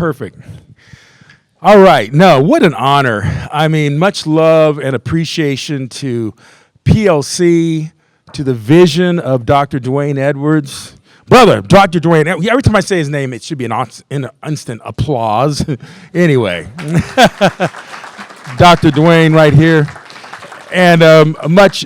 Perfect. All right. No, what an honor. I mean, much love and appreciation to PLC, to the vision of Dr. Dwayne Edwards. Brother, Dr. Dwayne, every time I say his name, it should be an instant applause. Anyway, Dr. Dwayne right here. And much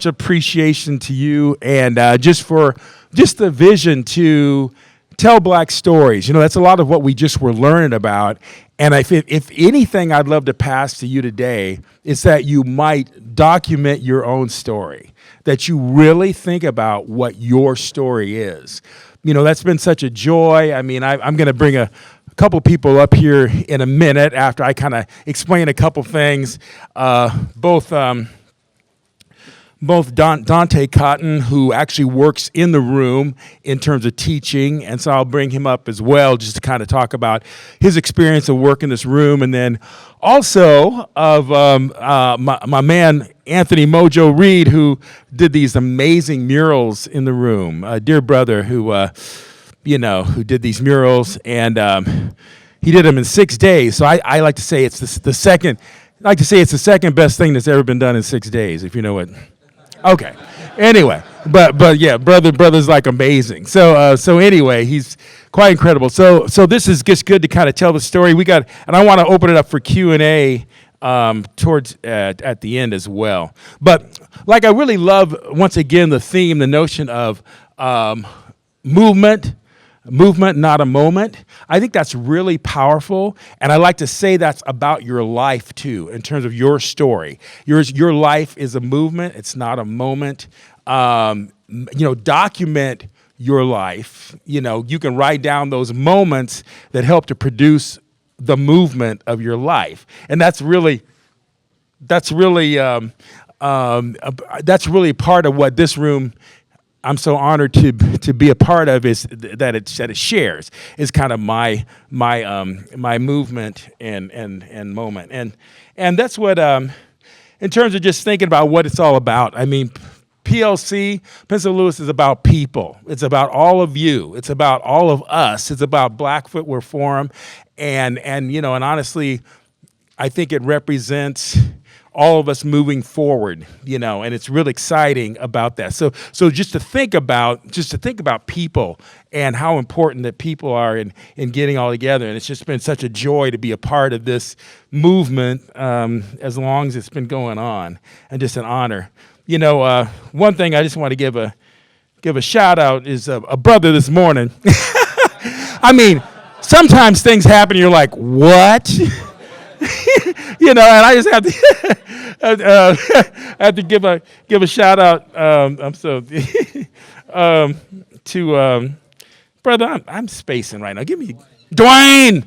appreciation to you, and just the vision to tell Black stories. You know, that's a lot of what we just were learning about. And if anything I'd love to pass to you today is that you might document your own story, that you really think about what your story is. You know, that's been such a joy. I mean, I'm going to bring a couple people up here in a minute after I kind of explain a couple things. Both Dante Cotton, who actually works in the room in terms of teaching, and so I'll bring him up as well just to kind of talk about his experience of work in this room, and then also of my man Anthony Mojo Reed, who did these amazing murals in the room. A dear brother who did these murals, and he did them in 6 days. So I like to say it's the second. I like to say it's the second best thing that's ever been done in 6 days, if you know what. Okay. Anyway, but yeah, brother's like amazing. So anyway, he's quite incredible. So this is just good to kind of tell the story. And I want to open it up for Q&A towards at the end as well. But like I really love once again the theme, the notion of movement, not a moment. I think that's really powerful, and I like to say that's about your life too, in terms of your story. Your life is a movement; it's not a moment. Document your life. You know, you can write down those moments that help to produce the movement of your life, and that's really part of what this room. I'm so honored to be a part of is that it shares is kind of my movement and moment, and that's what in terms of just thinking about what it's all about. I mean, PLC Peninsula Lewis is about people. It's about all of you. It's about all of us. It's about Black Footwear Forum, and honestly, I think it represents all of us moving forward, and it's really exciting about that. So just to think about people and how important that people are in getting all together. And it's just been such a joy to be a part of this movement as long as it's been going on, and just an honor. One thing I just want to give a shout out is a brother this morning. I mean, sometimes things happen and you're like, what? And I just have to give a shout out. To brother. I'm spacing right now. Give me Dwayne.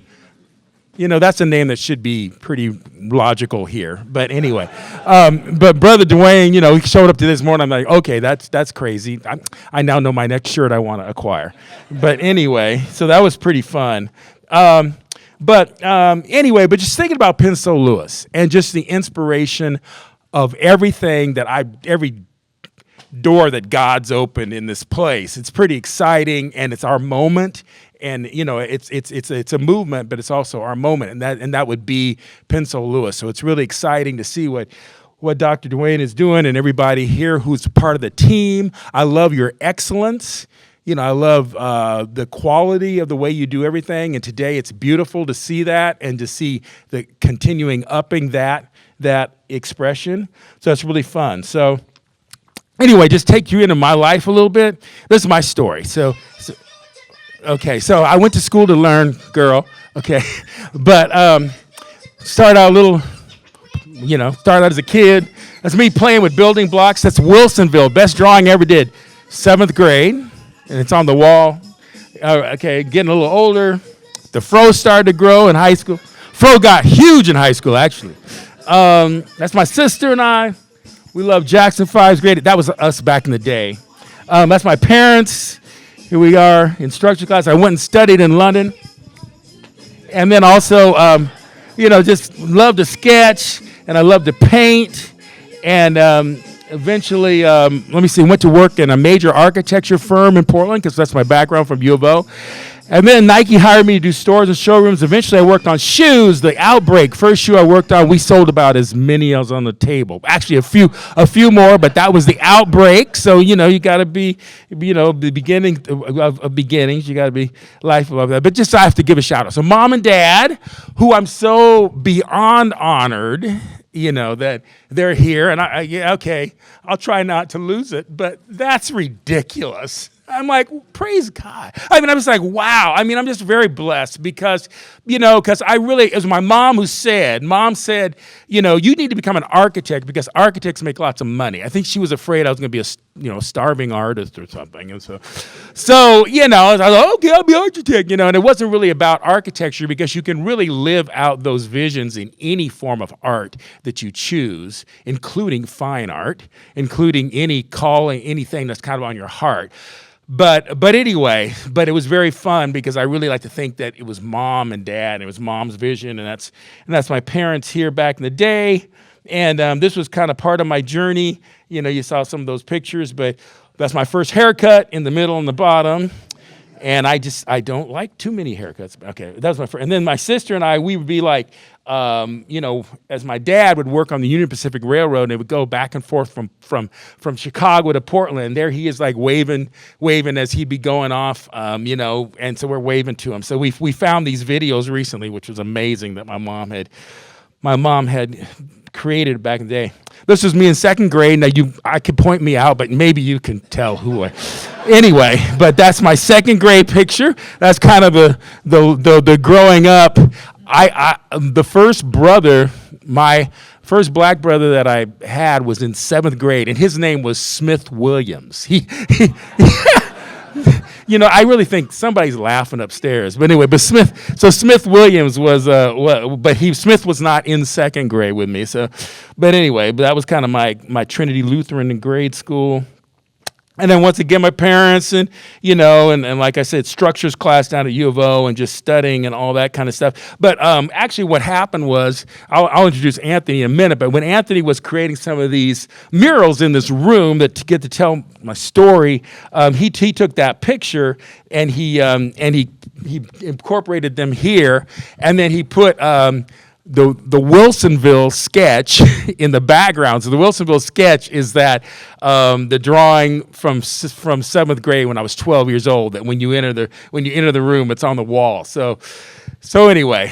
That's a name that should be pretty logical here. But anyway, but brother Dwayne, he showed up to this morning. I'm like, okay, that's crazy. I now know my next shirt I want to acquire. But anyway, so that was pretty fun. But just thinking about Peninsula Lewis and just the inspiration of everything every door that God's opened in this place. It's pretty exciting, and it's our moment. And it's a movement, but it's also our moment, and that would be Peninsula Lewis. So it's really exciting to see what Dr. Dwayne is doing, and everybody here who's part of the team. I love your excellence. I love the quality of the way you do everything, and today it's beautiful to see that and to see the continuing upping that expression. So it's really fun. So anyway, just take you into my life a little bit. This is my story. So I went to school to learn, girl. Okay, but started out as a kid. That's me playing with building blocks. That's Wilsonville, best drawing I ever did, 7th grade. And it's on the wall. Getting a little older. The fro started to grow in high school. Fro got huge in high school, actually. That's my sister and I. We love Jackson 5's grade. That was us back in the day. That's my parents. Here we are, instructor class. I went and studied in London. And then also, just love to sketch, and I love to paint. And eventually, went to work in a major architecture firm in Portland, because that's my background from U of O. And then Nike hired me to do stores and showrooms. Eventually, I worked on shoes. The Outbreak, first shoe I worked on, we sold about as many as on the table. Actually, a few more, but that was the Outbreak. So you got to be, the beginning of beginnings. You got to be life above that. But just I have to give a shout out. So mom and dad, who I'm so beyond honored, that they're here, and okay, I'll try not to lose it, but that's ridiculous. I'm like, praise God. I was like, wow. I'm just very blessed because it was my mom who said, you need to become an architect because architects make lots of money. I think she was afraid I was going to be a starving artist or something. And so I was like, okay, I'll be an architect, and it wasn't really about architecture because you can really live out those visions in any form of art that you choose, including fine art, including any calling, anything that's kind of on your heart. But anyway, it was very fun because I really like to think that it was mom and dad, and it was mom's vision, and that's my parents here back in the day, and this was kind of part of my journey. You saw some of those pictures, but that's my first haircut in the middle and the bottom, and I don't like too many haircuts. Okay, that was my first, and then my sister and I, we would be like, as my dad would work on the Union Pacific Railroad, and it would go back and forth from Chicago to Portland. There he is, like waving as he'd be going off, and so we're waving to him. So we found these videos recently, which was amazing that my mom had created back in the day. This was me in second grade. Now I could point me out, but maybe you can tell who I. Anyway, but that's my second grade picture. That's kind of the growing up. The first brother, my first black brother that I had was in seventh grade, and his name was Smith Williams. He I really think somebody's laughing upstairs. But anyway, Smith Williams was, Smith was not in second grade with me. So, but anyway, that was kind of my Trinity Lutheran in grade school. And then once again, my parents and like I said, structures class down at U of O and just studying and all that kind of stuff. But actually what happened was, I'll introduce Anthony in a minute, but when Anthony was creating some of these murals in this room that to get to tell my story, he took that picture and he incorporated them here, and then he put the Wilsonville sketch in the background. So the Wilsonville sketch is that the drawing from seventh grade when I was 12 years old. That when you enter the room, it's on the wall. So anyway,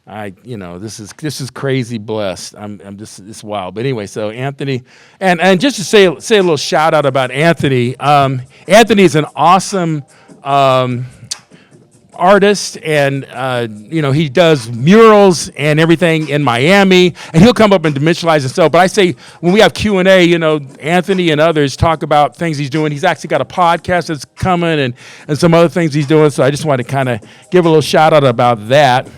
this is crazy blessed. I'm just it's wild. But anyway, so Anthony, and just to say a little shout out about Anthony. Anthony is an awesome artist, and he does murals and everything in Miami, and he'll come up and dimensionalize himself. But I say when we have Q&A, Anthony and others talk about things he's doing. He's actually got a podcast that's coming and some other things he's doing. So I just want to kind of give a little shout out about that.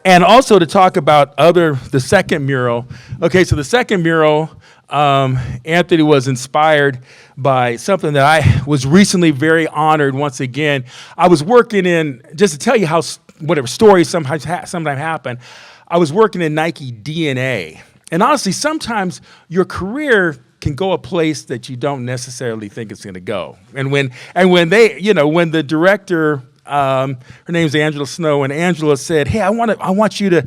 And also to talk about the second mural. Okay, so the second mural, Anthony was inspired by something that I was recently very honored once again. I was working in, just to tell you how whatever stories sometimes happen, I was working in Nike DNA. And honestly, sometimes your career can go a place that you don't necessarily think it's going to go. And when the director, her name's Angela Snow, and Angela said, "Hey, I want you to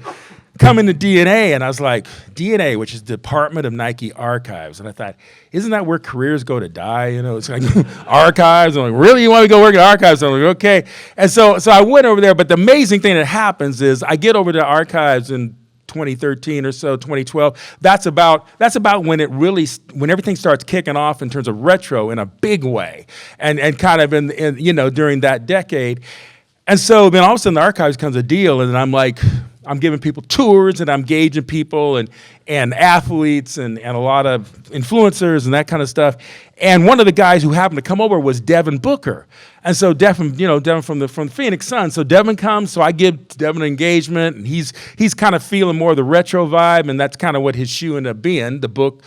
come into DNA," and I was like, DNA, which is Department of Nike Archives, and I thought, isn't that where careers go to die? It's like archives. I'm like, really, you want me to go work at archives? I'm like, okay. And so I went over there. But the amazing thing that happens is I get over to archives in 2013 or so, 2012. That's about when when everything starts kicking off in terms of retro in a big way, and kind of in during that decade. And so then all of a sudden the archives becomes a deal, and I'm like, I'm giving people tours, and I'm gauging people and athletes and a lot of influencers and that kind of stuff. And one of the guys who happened to come over was Devin Booker. And so Devin from the Phoenix Suns. So Devin comes, so I give Devin an engagement, and he's kind of feeling more of the retro vibe, and that's kind of what his shoe ended up being, the book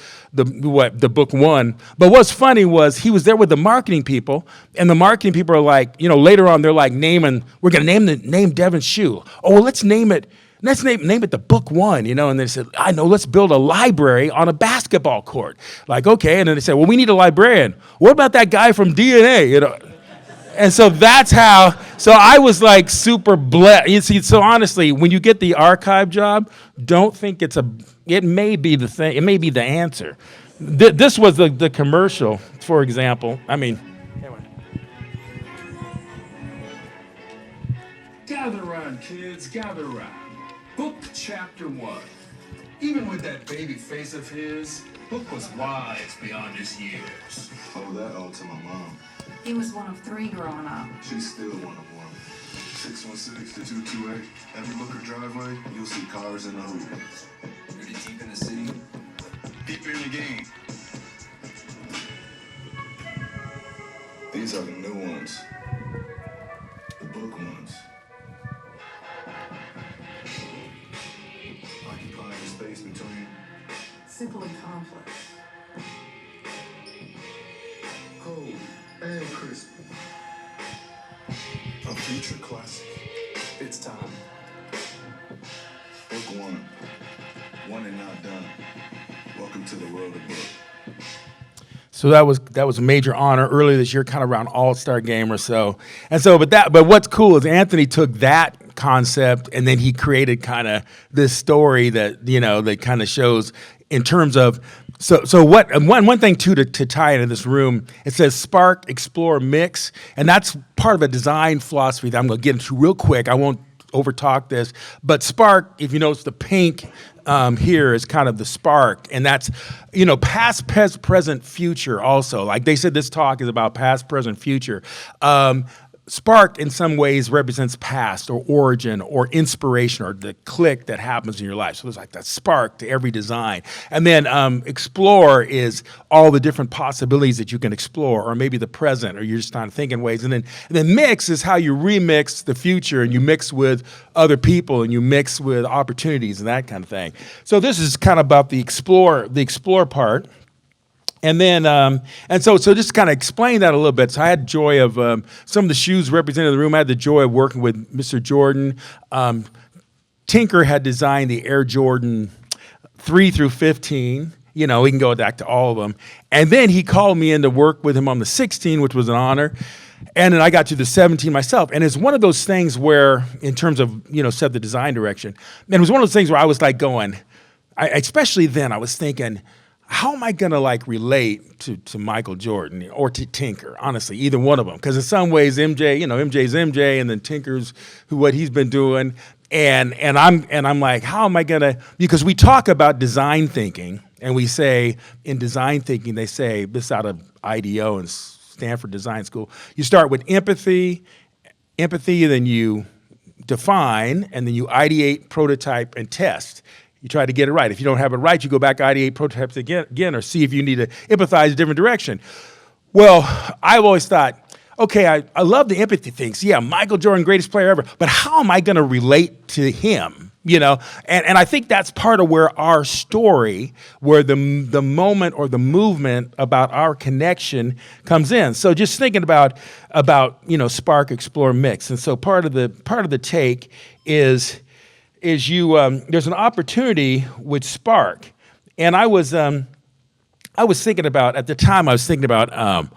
one. But what's funny was he was there with the marketing people, and the marketing people are like, later on they're like we're gonna name Devin's shoe. Oh, well, let's name it the Book One, and they said, I know, let's build a library on a basketball court. Like, okay, and then they said, well, we need a librarian. What about that guy from DNA, And so that's how, so I was like super blessed. You see, so honestly, when you get the archive job, don't think it may be the thing, it may be the answer. This was the commercial, for example. I mean, anyway. Gather round, kids, gather round. Book chapter 1. Even with that baby face of his, Book was wise beyond his years. Oh, that all to my mom. He was one of 3 growing up. She's still one of one. 616 to 228. Every Booker driveway, you'll see cars in the hood. Pretty deep in the city. Deep in the game. These are the new ones. The Book ones. Occupying the space between Simply conflict. cold and crisp. A future classic. It's time. Book one. One and not done. Welcome to the world of Book. So that was a major honor earlier this year, kind of around All-Star Game or so. And so, but what's cool is Anthony took that concept and then he created kind of this story that, that kind of shows in terms of, so what, one thing too to tie into this room, it says spark, explore, mix, and that's part of a design philosophy that I'm going to get into real quick. I won't overtalk this, but spark, if you notice the pink here is kind of the spark, and that's, past, present, future also. Like they said, this talk is about past, present, future. Spark in some ways represents past or origin or inspiration or the click that happens in your life. So there's like that spark to every design. And then explore is all the different possibilities that you can explore, or maybe the present, or you're just trying to think in ways. And then mix is how you remix the future, and you mix with other people, and you mix with opportunities and that kind of thing. So this is kind of about the explore part. And then, and so just kind of explain that a little bit. So I had joy of some of the shoes represented in the room. I had the joy of working with Mr. Jordan. Tinker had designed the Air Jordan 3 through 15. We can go back to all of them. And then he called me in to work with him on the 16, which was an honor. And then I got to the 17 myself. And it's one of those things where, in terms of, set the design direction, and it was one of those things where I was like going, especially then, I was thinking, how am I going to relate to Michael Jordan or to Tinker? Honestly, either one of them. Because in some ways, MJ, MJ's MJ, and then Tinker's what he's been doing. And I'm like, how am I going to, because we talk about design thinking, and we say, in design thinking, they say, this out of IDEO and Stanford Design School, you start with empathy, then you define, and then you ideate, prototype, and test. You try to get it right. If you don't have it right, you go back, ideate, prototypes again, or see if you need to empathize a different direction. Well, I've always thought, okay, I love the empathy things. Yeah, Michael Jordan, greatest player ever. But how am I going to relate to him? And I think that's part of where our story, where the moment or the movement about our connection comes in. So just thinking about spark, explore, mix. And so part of the take is you there's an opportunity with Spark, and I was thinking about, at the time I was thinking about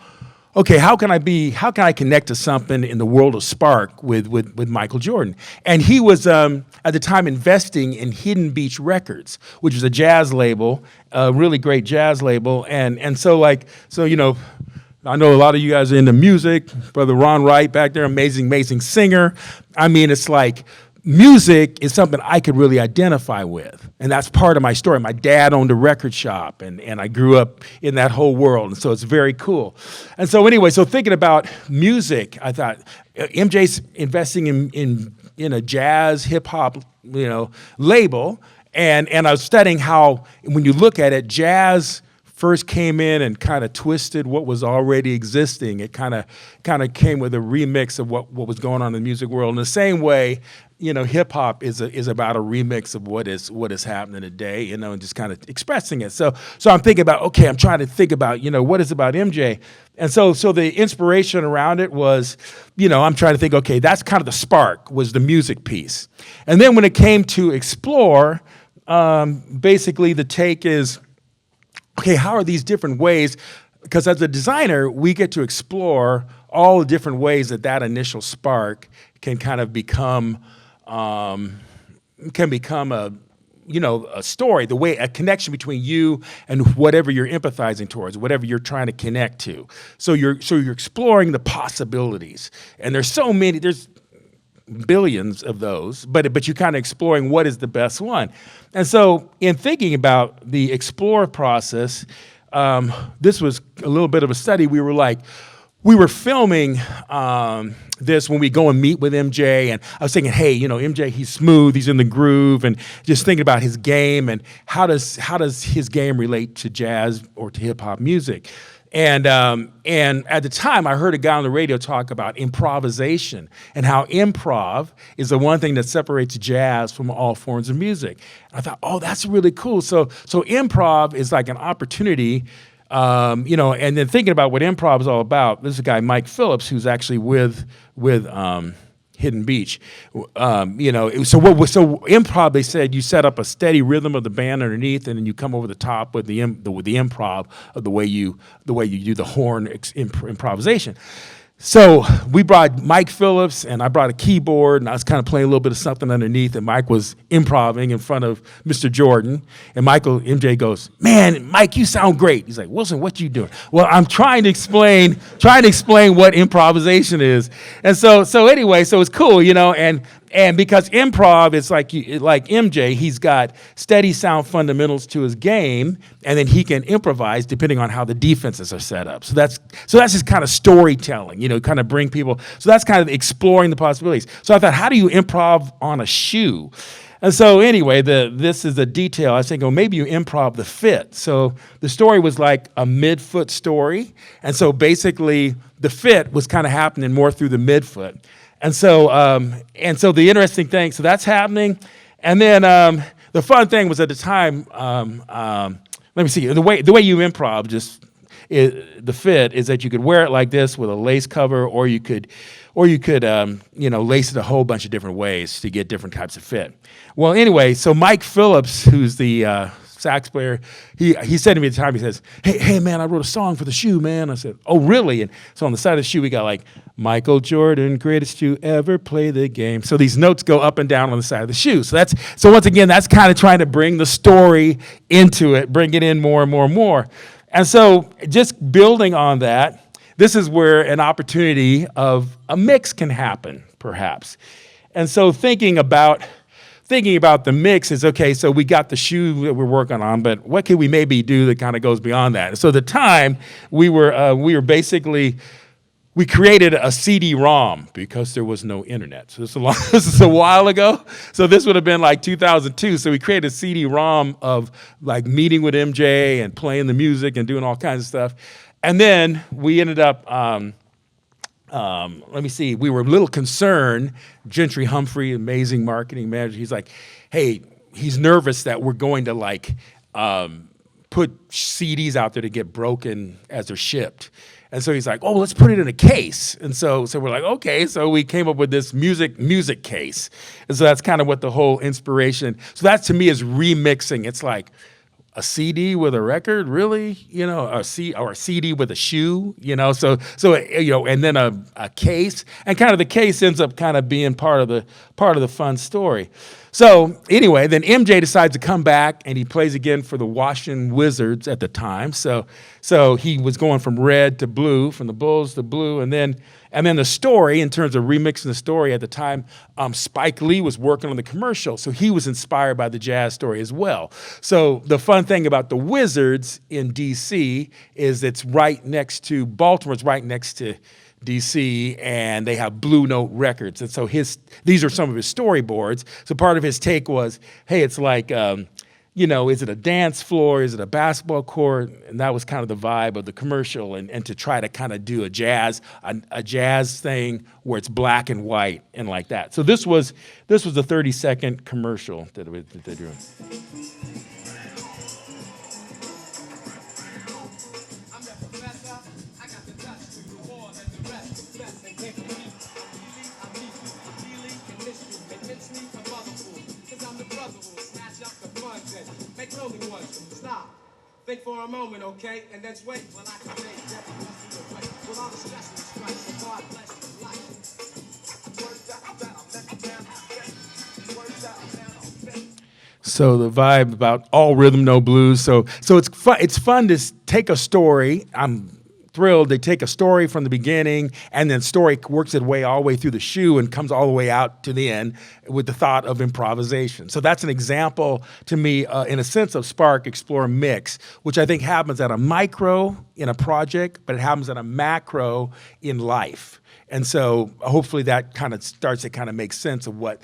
okay, how can I connect to something in the world of Spark with Michael Jordan? And he was at the time investing in Hidden Beach Records, which is a jazz label, a really great jazz label, and so I know a lot of you guys are into music. Brother Ron Wright back there, amazing singer. I mean, it's like, music is something I could really identify with, and that's part of my story. My dad owned a record shop, and I grew up in that whole world, and so it's very cool. And so anyway, so thinking about music, I thought MJ's investing in a jazz hip hop label, and I was studying how, when you look at it, jazz first came in and kind of twisted what was already existing. It kind of came with a remix of what was going on in the music world. In the same way, hip hop is about a remix of what is happening today, and just kind of expressing it. So I'm thinking about, okay, I'm trying to think about, what is about MJ. And so the inspiration around it was, I'm trying to think, okay, that's kind of the spark, was the music piece. And then when it came to explore, basically the take is, okay, how are these different ways? Because as a designer, we get to explore all the different ways that that initial spark can kind of become a story, the way a connection between you and whatever you're empathizing towards, whatever you're trying to connect to. So you're exploring the possibilities, and there's billions of those, but you're kind of exploring what is the best one. And so in thinking about the explore process, this was a little bit of a study. We were filming this when we go and meet with MJ, and I was thinking, hey, MJ, he's smooth, he's in the groove, and just thinking about his game and how does his game relate to jazz or to hip hop music. And at the time, I heard a guy on the radio talk about improvisation and how improv is the one thing that separates jazz from all forms of music. And I thought, oh, that's really cool. So improv is like an opportunity. And then thinking about what improv is all about, this is a guy, Mike Phillips, who's actually with Hidden Beach. So improv, they said you set up a steady rhythm of the band underneath, and then you come over the top with the improv of the way you do the horn improvisation. So we brought Mike Phillips, and I brought a keyboard, and I was kind of playing a little bit of something underneath, and Mike was improvising in front of Mr. Jordan. And MJ goes, "Man, Mike, you sound great." He's like, "Wilson, what you doing?" Well, I'm trying to explain what improvisation is. And so anyway, so it's cool, and because improv is like MJ, he's got steady sound fundamentals to his game, and then he can improvise depending on how the defenses are set up. So that's just kind of storytelling, kind of bring people. So that's kind of exploring the possibilities. So I thought, how do you improv on a shoe? And so anyway, this is a detail. I was thinking, maybe you improv the fit. So the story was like a midfoot story, and so basically the fit was kind of happening more through the midfoot. And so the interesting thing, so that's happening. And then the fun thing was at the time, let me see, the way you improv the fit is that you could wear it like this with a lace cover, or you could lace it a whole bunch of different ways to get different types of fit. Well, anyway, so Mike Phillips, who's the sax player, he said to me at the time, he says, hey man, I wrote a song for the shoe, man. I said, oh really? And so on the side of the shoe we got like, Michael Jordan, greatest to ever play the game. So these notes go up and down on the side of the shoe. So once again, that's kind of trying to bring the story into it, bring it in more and more and more. And so just building on that, this is where an opportunity of a mix can happen, perhaps. And so thinking about the mix is, okay, so we got the shoe that we're working on, but what can we maybe do that kind of goes beyond that? So at the time, we created a CD-ROM because there was no internet. So this is a while ago. So this would have been like 2002. So we created a CD-ROM of like meeting with MJ and playing the music and doing all kinds of stuff. And then we ended up, we were a little concerned. Gentry Humphrey, amazing marketing manager, he's like, hey, he's nervous that we're going to put CDs out there to get broken as they're shipped. And so he's like, oh, let's put it in a case. And so we're like, okay. So we came up with this music case. And so that's kind of what the whole inspiration. So that to me is remixing. It's like a CD with a record, really? Or a CD with a shoe, So and then a case. And kind of the case ends up kind of being part of the fun story. So anyway, then MJ decides to come back, and he plays again for the Washington Wizards at the time. So he was going from red to blue, from the Bulls to blue, and then the story, in terms of remixing the story at the time, Spike Lee was working on the commercial, so he was inspired by the jazz story as well. So the fun thing about the Wizards in D.C. is it's right next to Baltimore. It's right next to D.C., and they have Blue Note Records. And so these are some of his storyboards. So part of his take was, hey, it's like, is it a dance floor? Is it a basketball court? And that was kind of the vibe of the commercial, and to try to kind of do a jazz thing where it's black and white and like that. So this was a 30-second commercial that they're doing. Think for a moment, okay? And then wait while I can make that. With all the stress and strife. So the vibe about all rhythm, no blues. So it's fun. It's fun to take a story. I'm thrilled they take a story from the beginning, and then story works its way all the way through the shoe and comes all the way out to the end with the thought of improvisation. So that's an example to me, in a sense, of Spark, Explore, Mix, which I think happens at a micro in a project, but it happens at a macro in life. And so hopefully that kind of starts to kind of make sense of what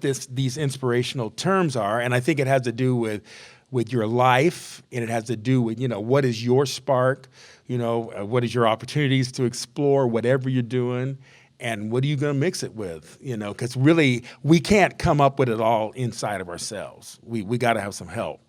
these inspirational terms are. And I think it has to do with your life, and it has to do with, what is your spark, what is your opportunities to explore whatever you're doing, and what are you going to mix it with, because really we can't come up with it all inside of ourselves. We got to have some help,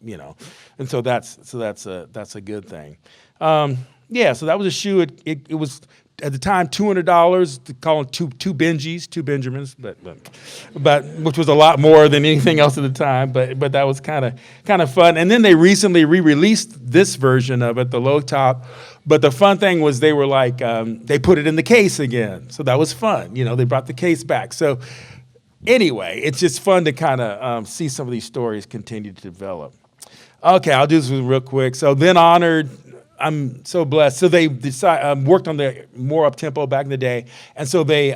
and so that's a good thing. So that was a shoe. It was at the time $200 to call it two Benjamins, but which was a lot more than anything else at the time. But that was kind of fun. And then they recently re-released this version of it, the low top. But the fun thing was they were like they put it in the case again, so that was fun. They brought the case back. So anyway, it's just fun to kind of see some of these stories continue to develop. Okay, I'll do this real quick. So then Honored. I'm so blessed. So they worked on the more up tempo back in the day, and so they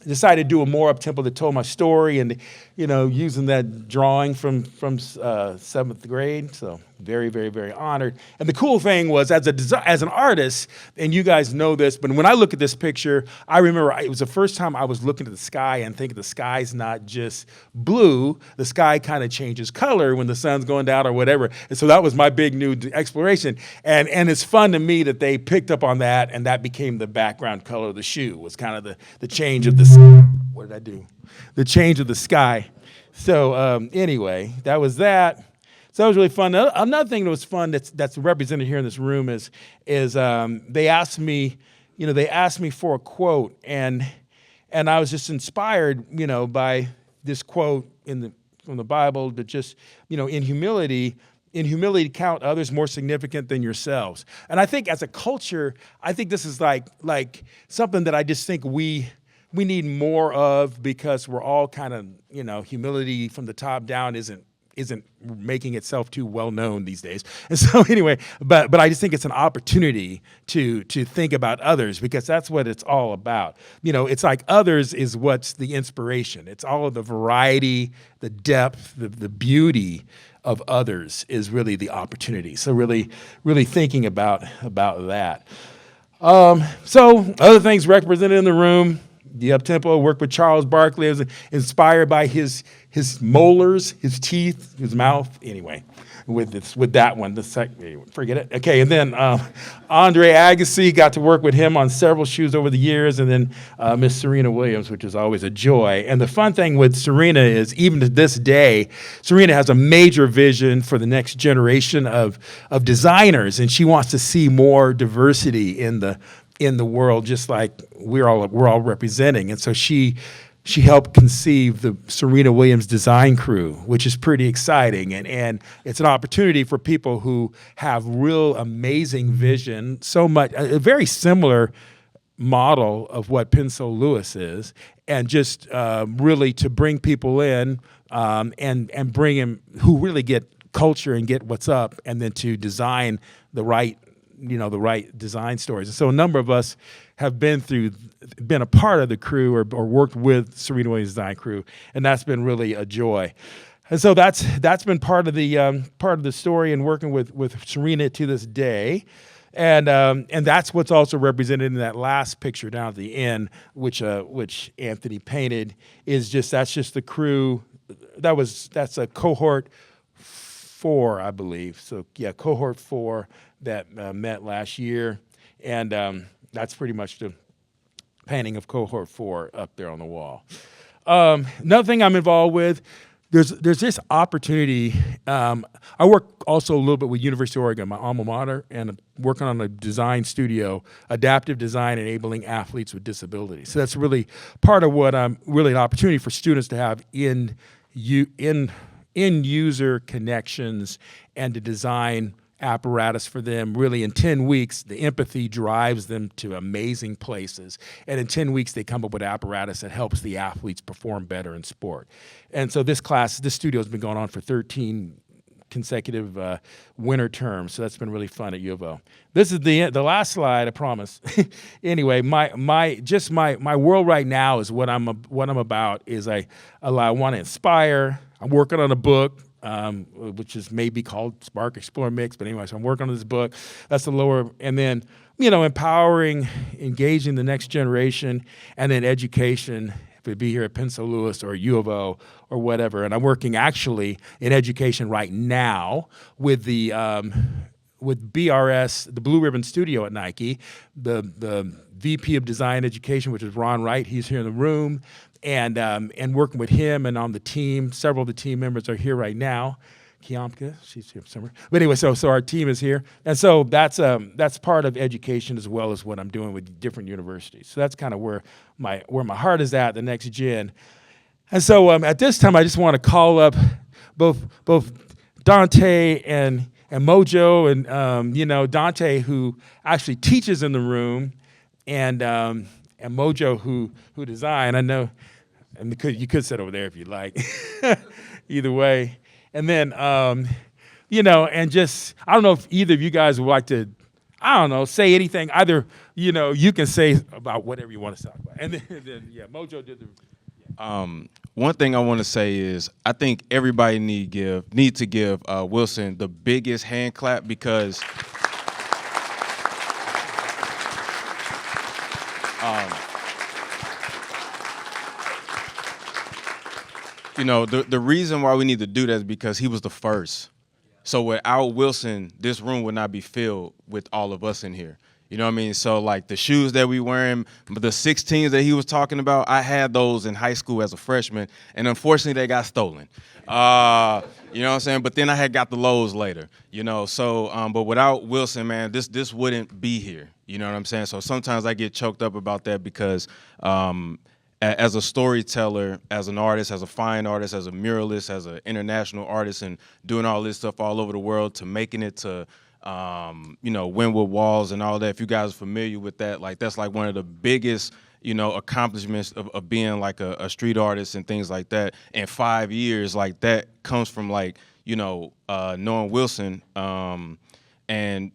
decided to do a more up tempo that told my story, and using that drawing from 7th grade. So very, very, very honored. And the cool thing was, as an artist, and you guys know this, but when I look at this picture, I remember it was the first time I was looking at the sky and thinking the sky's not just blue. The sky kind of changes color when the sun's going down or whatever. And so that was my big new exploration. And it's fun to me that they picked up on that, and that became the background color of the shoe, was kind of the change of the, what did I do? The change of the sky. So anyway, that was that. So that was really fun. Another thing that was fun that's represented here in this room is they asked me for a quote, and I was just inspired, by this quote from the Bible, that just, in humility count others more significant than yourselves. And I think as a culture, I think this is like something that I just think we need more of, because we're all kind of, humility from the top down isn't making itself too well known these days. And so anyway, but I just think it's an opportunity to think about others, because that's what it's all about. It's like others is what's the inspiration. It's all of the variety, the depth, the beauty of others is really the opportunity. So really, really thinking about that. So other things represented in the room. The up-tempo, worked with Charles Barkley. I was inspired by his molars, his teeth, his mouth. Anyway, with that one, forget it. Okay, and then Andre Agassi, got to work with him on several shoes over the years, and then Miss Serena Williams, which is always a joy. And the fun thing with Serena is, even to this day, Serena has a major vision for the next generation of designers, and she wants to see more diversity in the world, just like we're all representing. And so she helped conceive the Serena Williams design crew, which is pretty exciting. And it's an opportunity for people who have real amazing vision, so much, a very similar model of what Pensole Lewis is, and just really to bring people in and bring them who really get culture and get what's up, and then to design the right design stories. And so a number of us have been a part of the crew or worked with Serena Williams design crew, and that's been really a joy. And so that's been part of the story and working with Serena to this day. And that's what's also represented in that last picture down at the end, which Anthony painted. That's just the crew. That's a cohort 4, I believe. So yeah, cohort 4 that met last year, and that's pretty much the painting of cohort 4 up there on the wall. Another thing I'm involved with, there's this opportunity. I work also a little bit with University of Oregon, my alma mater, and I'm working on a design studio, adaptive design enabling athletes with disabilities. So that's really part of what I'm really an opportunity for students to have in user connections and to design apparatus for them. Really, in 10 weeks, the empathy drives them to amazing places. And in 10 weeks, they come up with apparatus that helps the athletes perform better in sport. And so this studio has been going on for 13 consecutive winter terms. So that's been really fun at U of O. This is the last slide, I promise. Anyway, my world right now is what I'm about is I want to inspire. I'm working on a book. Which is maybe called Spark Explore Mix, but anyway, so I'm working on this book. That's the lower, and then empowering, engaging the next generation, and then education. If it be here at Pensacola Lewis or U of O or whatever, and I'm working actually in education right now with the with BRS, the Blue Ribbon Studio at Nike, the VP of Design Education, which is Ron Wright. He's here in the room. And working with him and on the team. Several of the team members are here right now. Kiamka, she's here somewhere. But anyway, so our team is here. And so that's part of education as well as what I'm doing with different universities. So that's kind of where my heart is at, the next gen. And so at this time, I just want to call up both Dante and Mojo and Dante, who actually teaches in the room, and Mojo who designed. I know. And you could sit over there if you like. Either way. And then, and just, I don't know if either of you guys would like to, say anything. Either, you can say about whatever you want to talk about. And then Mojo did the. One thing I want to say is I think everybody need to give Wilson the biggest hand clap because the reason why we need to do that is because he was the first. So without Wilson, this room would not be filled with all of us in here. You know what I mean? So like the shoes that we wearing, the 16s that he was talking about, I had those in high school as a freshman, and unfortunately they got stolen. You know what I'm saying? But then I had got the lows later. So but without Wilson, man, this wouldn't be here. You know what I'm saying? So sometimes I get choked up about that because as a storyteller, as an artist, as a fine artist, as a muralist, as an international artist, and doing all this stuff all over the world to making it to, Wynwood Walls and all that. If you guys are familiar with that, like that's like one of the biggest, accomplishments of being like a street artist and things like that. In 5 years, like that comes from like, knowing Wilson, and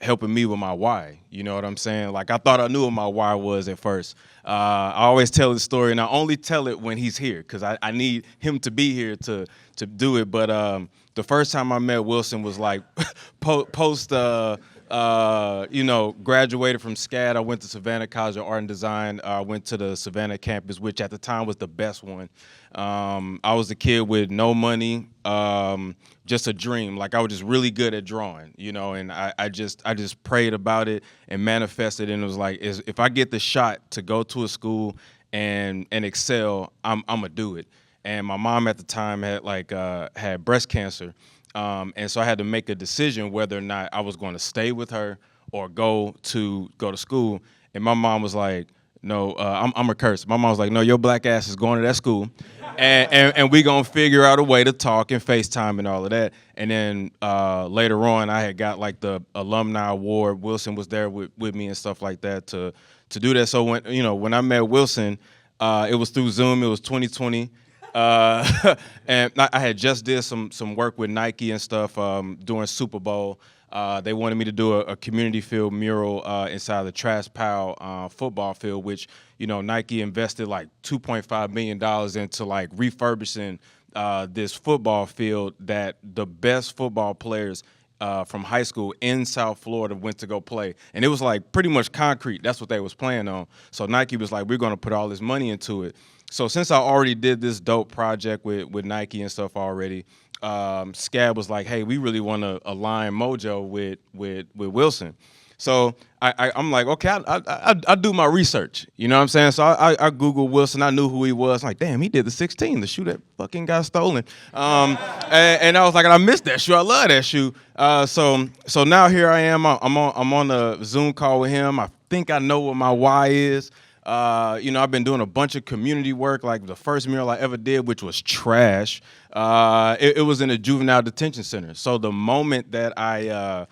helping me with my why. You know what I'm saying? Like I thought I knew what my why was at first. I always tell the story, and I only tell it when he's here because I need him to be here to do it. But the first time I met Wilson was like post graduated from SCAD. I went to Savannah College of Art and Design. I went to the Savannah campus, which at the time was the best one. I was a kid with no money, just a dream. Like I was just really good at drawing, and I just prayed about it and manifested. And it was like, if I get the shot to go to a school and excel, I'm gonna do it. And my mom at the time had breast cancer. And so I had to make a decision whether or not I was going to stay with her or go to school. And my mom was like, no, I'm a curse. My mom was like, no, your black ass is going to that school. And we going to figure out a way to talk and FaceTime and all of that. And then later on, I had got like the alumni award. Wilson was there with me and stuff like that to do that. So when I met Wilson, it was through Zoom. It was 2020. And I had just did some work with Nike and stuff during Super Bowl. They wanted me to do a community field mural inside the Trash Pile football field, which Nike invested like $2.5 million into like refurbishing this football field that the best football players from high school in South Florida went to go play. And it was like pretty much concrete. That's what they was playing on. So Nike was like, we're going to put all this money into it. So since I already did this dope project with Nike and stuff already, SCAD was like, hey, we really want to align Mojo with Wilson. So I'm like, okay, I do my research. You know what I'm saying? So I Googled Wilson. I knew who he was. I'm like, damn, he did the 16, the shoe that fucking got stolen. And I was like, I missed that shoe. I love that shoe. So now here I am. I'm on a Zoom call with him. I think I know what my why is. I've been doing a bunch of community work. Like the first mural I ever did, which was trash, it was in a juvenile detention center. So the moment that I,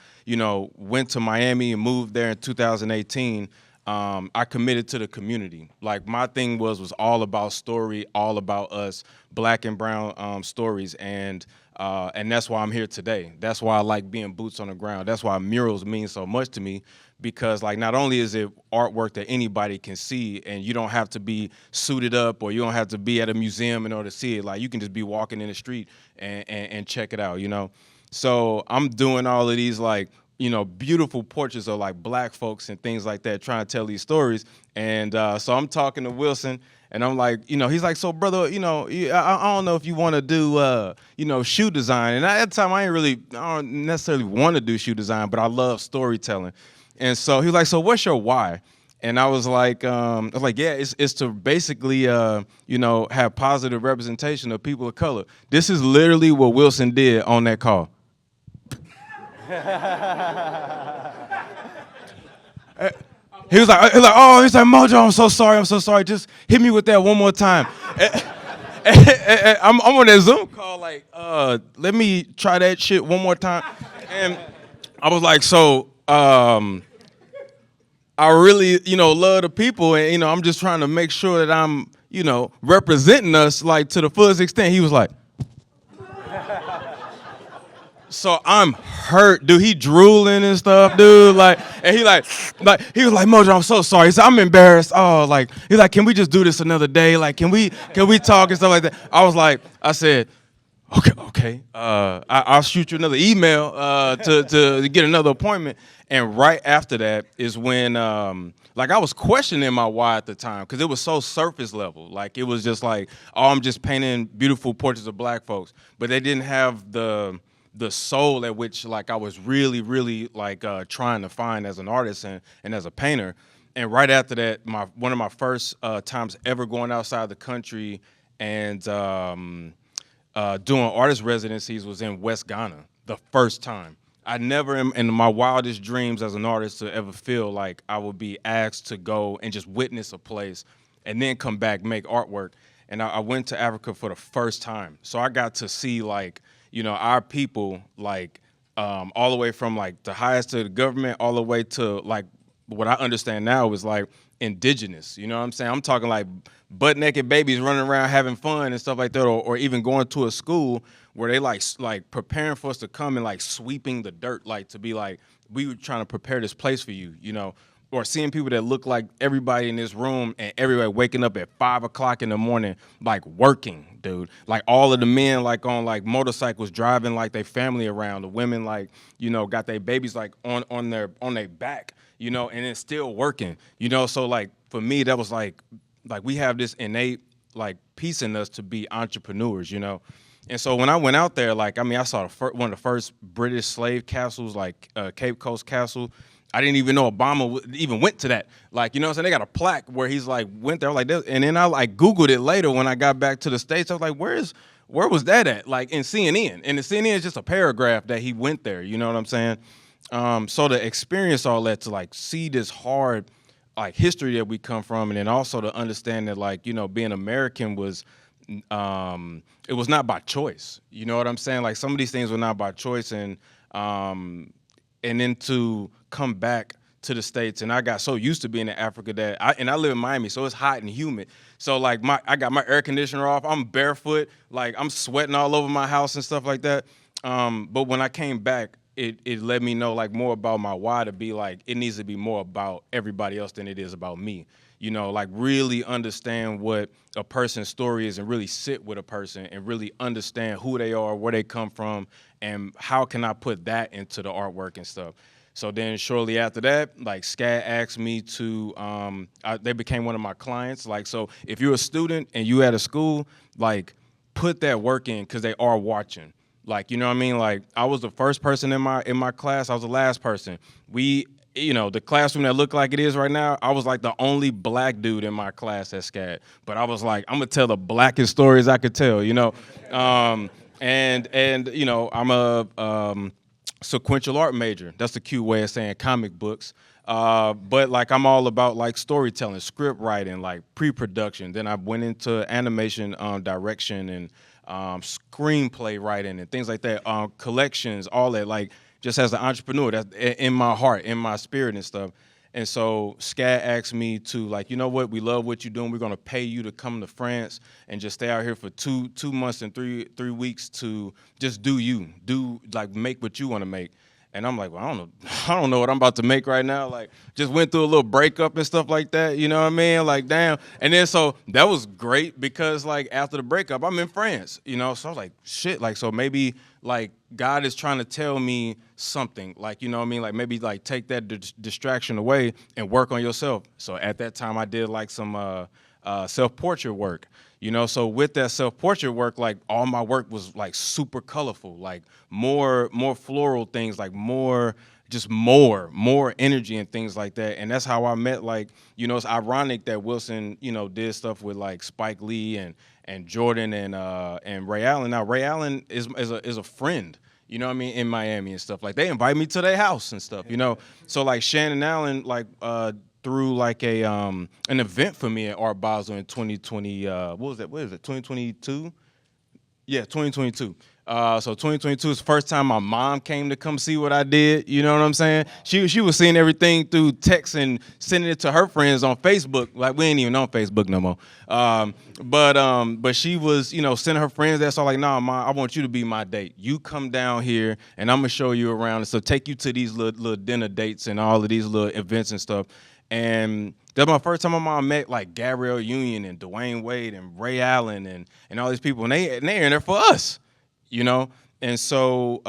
went to Miami and moved there in 2018, I committed to the community. Like my thing was all about story, all about us, black and brown stories, and that's why I'm here today. That's why I like being boots on the ground. That's why murals mean so much to me, because like not only is it artwork that anybody can see, and you don't have to be suited up or you don't have to be at a museum in order to see it. Like you can just be walking in the street and check it out, So I'm doing all of these like, beautiful portraits of like black folks and things like that, trying to tell these stories. And so I'm talking to Wilson, and I'm like, he's like, so brother, I don't know if you want to do, shoe design. And at the time, I don't necessarily want to do shoe design, but I love storytelling. And so he was like, so what's your why? And I was like, yeah, it's to basically, have positive representation of people of color. This is literally what Wilson did on that call. He was like, Mojo, I'm so sorry. Just hit me with that one more time. I'm on that Zoom call, like, let me try that shit one more time. And I was like, so, I really, love the people, and, I'm just trying to make sure that I'm, representing us, like, to the fullest extent. He was like, so I'm hurt, dude. He drooling and stuff, dude. Like, and he was like, Mojo, I'm so sorry. He said, I'm embarrassed. Oh, like, he's like, can we just do this another day? Like, can we talk and stuff like that? I said, okay. I'll shoot you another email to get another appointment. And right after that is when, I was questioning my why at the time, because it was so surface level. Like, it was just like, oh, I'm just painting beautiful portraits of black folks. But they didn't have the soul at which, like, I was really, really, like, trying to find as an artist and as a painter. And right after that, one of my first times ever going outside the country and doing artist residencies was in West Ghana, the first time. I never in my wildest dreams as an artist to ever feel like I would be asked to go and just witness a place and then come back, make artwork. And I went to Africa for the first time. So I got to see, like, our people, like, all the way from, like, the highest of the government all the way to, like, what I understand now is, like, indigenous. You know what I'm saying? I'm talking, like, butt-naked babies running around having fun and stuff like that, or even going to a school where they, like preparing for us to come and, like, sweeping the dirt, like, to be like, we were trying to prepare this place for you, or seeing people that look like everybody in this room and everybody waking up at 5 o'clock in the morning, like, working, dude. Like, all of the men, like, on, like, motorcycles driving, like, their family around. The women, like, got their babies, like, on their back, and it's still working, So, like, for me, that was like we have this innate, like, piece in us to be entrepreneurs, And so when I went out there, like, I saw one of the first British slave castles, like Cape Coast Castle. I didn't even know Obama even went to that. Like, so they got a plaque where he's, like, went there like this. And then I, like, Googled it later when I got back to the States. I was like, where was that at? Like, in CNN. And the CNN is just a paragraph that he went there. You know what I'm saying? So to experience all that, to, like, see this hard, like, history that we come from, and then also to understand that, like, being American was, it was not by choice. You know what I'm saying? Like, some of these things were not by choice, and then to come back to the States, and I got so used to being in Africa that I live in Miami, so it's hot and humid. So, like, I got my air conditioner off. I'm barefoot, like, I'm sweating all over my house and stuff like that. But when I came back, it let me know, like, more about my why, to be like, it needs to be more about everybody else than it is about me. Like, really understand what a person's story is and really sit with a person and really understand who they are, where they come from, and how can I put that into the artwork and stuff. So then shortly after that, like, SCAD asked me to, they became one of my clients. Like, so if you're a student and you at a school, like, put that work in, because they are watching. Like, you know what I mean? Like, I was the first person in my class. I was the last person. The classroom that looked like it is right now, I was, like, the only black dude in my class at SCAD. But I was like, I'm going to tell the blackest stories I could tell, And I'm a sequential art major. That's the cute way of saying comic books. But like I'm all about like storytelling, script writing, like pre-production. Then I went into animation direction and screenplay writing and things like that. Collections, all that. Like just as an entrepreneur, that's in my heart, in my spirit and stuff. And so SCAD asked me to like, you know what, we love what you're doing. We're gonna pay you to come to France and just stay out here for two months and three weeks to just do like make what you want to make. And I'm like, well, I don't know what I'm about to make right now. Like, just went through a little breakup and stuff like that. You know what I mean? Like, damn. And then so that was great because like after the breakup, I'm in France. You know, so I was like, shit. Like, so maybe like God is trying to tell me something. Like, you know what I mean? Like maybe like take that distraction away and work on yourself. So at that time, I did like some self-portrait work. You know, so with that self-portrait work, like all my work was like super colorful, like more floral things, like more energy and things like that. And that's how I met, like, you know, it's ironic that Wilson, you know, did stuff with like Spike Lee and Jordan and Ray Allen. Now Ray Allen is a friend, you know what I mean, in Miami and stuff. Like they invite me to their house and stuff, you know. So like Shannon Allen, like through like an event for me at Art Basel in 2020. What is it? 2022? Yeah, 2022. So 2022 is the first time my mom came to come see what I did. You know what I'm saying? She was seeing everything through text and sending it to her friends on Facebook. Like we ain't even on Facebook no more. But she was, you know, sending her friends that. So like, nah, Mom, I want you to be my date. You come down here and I'm gonna show you around. And so take you to these little dinner dates and all of these little events and stuff. And that's my first time my mom met like Gabrielle Union and Dwayne Wade and Ray Allen and all these people, and they're in there for us, you know. And so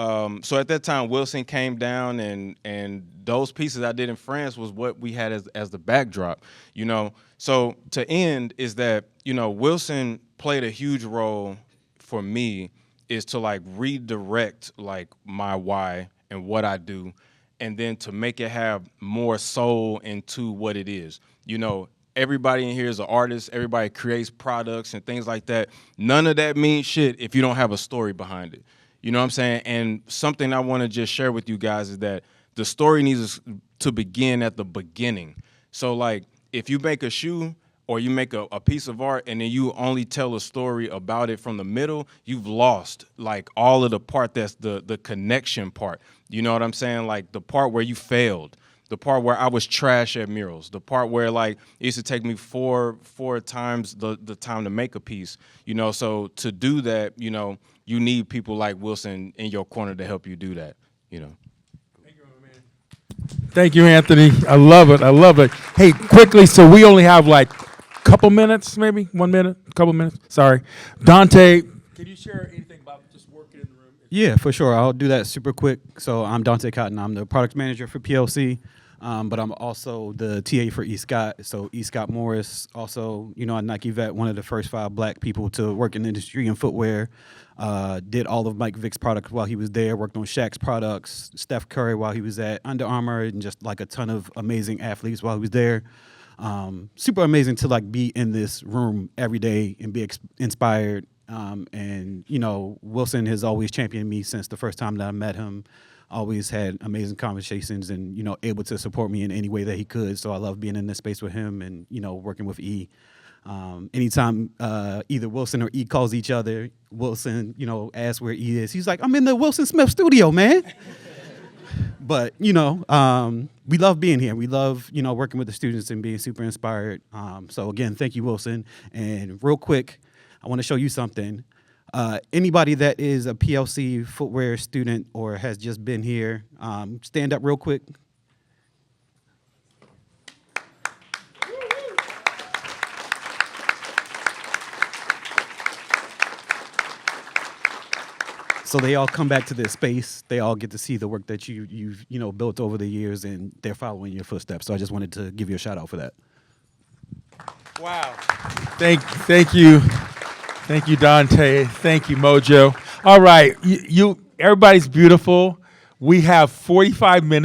so at that time Wilson came down and those pieces I did in France was what we had as the backdrop, you know. So to end is that, you know, Wilson played a huge role for me is to like redirect like my why and what I do, and then to make it have more soul into what it is. You know, everybody in here is an artist. Everybody creates products and things like that. None of that means shit if you don't have a story behind it. You know what I'm saying? And something I want to just share with you guys is that the story needs to begin at the beginning. So, like, if you make a shoe or you make a piece of art and then you only tell a story about it from the middle, you've lost like all of the part that's the connection part. You know what I'm saying? Like the part where you failed, the part where I was trash at murals, the part where like it used to take me four times the time to make a piece. You know, so to do that, you know, you need people like Wilson in your corner to help you do that, you know. Thank you, Anthony. I love it. I love it. Hey, quickly, so we only have like a couple minutes, maybe 1 minute, a couple minutes. Sorry. Dante, can you share anything about just working in the room? Yeah, for sure. I'll do that super quick. So I'm Dante Cotton. I'm the product manager for PLC, but I'm also the TA for E. Scott. So E. Scott Morris, also, you know, a Nike vet, one of the first 5 black people to work in the industry in footwear. Did all of Mike Vick's products while he was there, worked on Shaq's products, Steph Curry while he was at Under Armour, and just like a ton of amazing athletes while he was there. Super amazing to like be in this room every day and be inspired. And, you know, Wilson has always championed me since the first time that I met him. Always had amazing conversations and, you know, able to support me in any way that he could. So I love being in this space with him and, you know, working with E. Anytime either Wilson or E calls each other, Wilson, you know, asks where E is. He's like, I'm in the Wilson Smith studio, man. But, you know, we love being here. We love, you know, working with the students and being super inspired. So, again, thank you, Wilson. And real quick, I want to show you something. Anybody that is a PLC footwear student or has just been here, stand up real quick. So they all come back to this space. They all get to see the work that you've you know built over the years, and they're following your footsteps. So I just wanted to give you a shout out for that. Wow. Thank you, Dante. Thank you, Mojo. All right, everybody's beautiful. We have 45 minutes.